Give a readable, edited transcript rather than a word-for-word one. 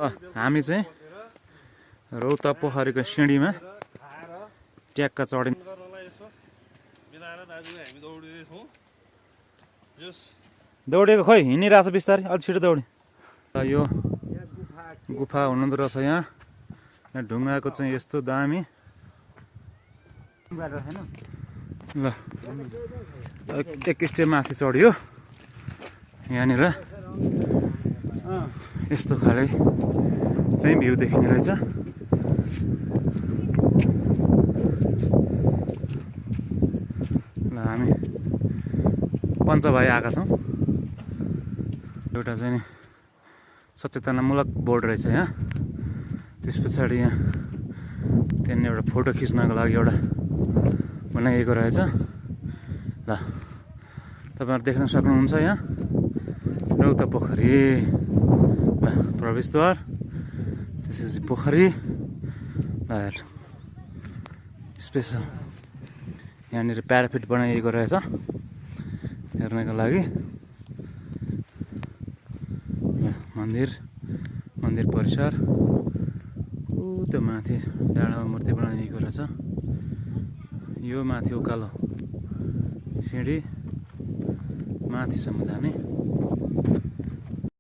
हामी चाहिँ रौता पोखरीको सिँढीमा ट्याक्का चढिन्। दौडेको खोइ हिँडिरहेको छ बिस्तारै, अलिक छिटो दौडी। यो गुफा हुनुहुँदो रहेछ यहाँ। यहाँ ढुङ्गाको चाहिँ यस्तो दामी। ल एक स्टेप माथि चढ्यो। यहाँनिर यस्तो खाले चाहिँ भ्यू देखिने रहेछ। ल हामी पञ्चभाइ आएका छौँ। एउटा चाहिँ सचेतनामूलक बोर्ड रहेछ यहाँ। त्यस पछाडि यहाँ त्यहाँनिर एउटा फोटो खिच्नको लागि एउटा बनाइएको रहेछ। ल तपाईँहरू देख्न सक्नुहुन्छ यहाँ रौता पोखरी। ल प्रवेशद्वार, त्यसपछि पोखरी। ल स्पेसल यहाँनिर प्याराफिट बनाइएको रहेछ हेर्नको लागि। मन्दिर परिसर त्यो माथि डाँडामा मूर्ति बनाइएको रहेछ। यो माथि उकालो सिँढी माथिसम्म जाने।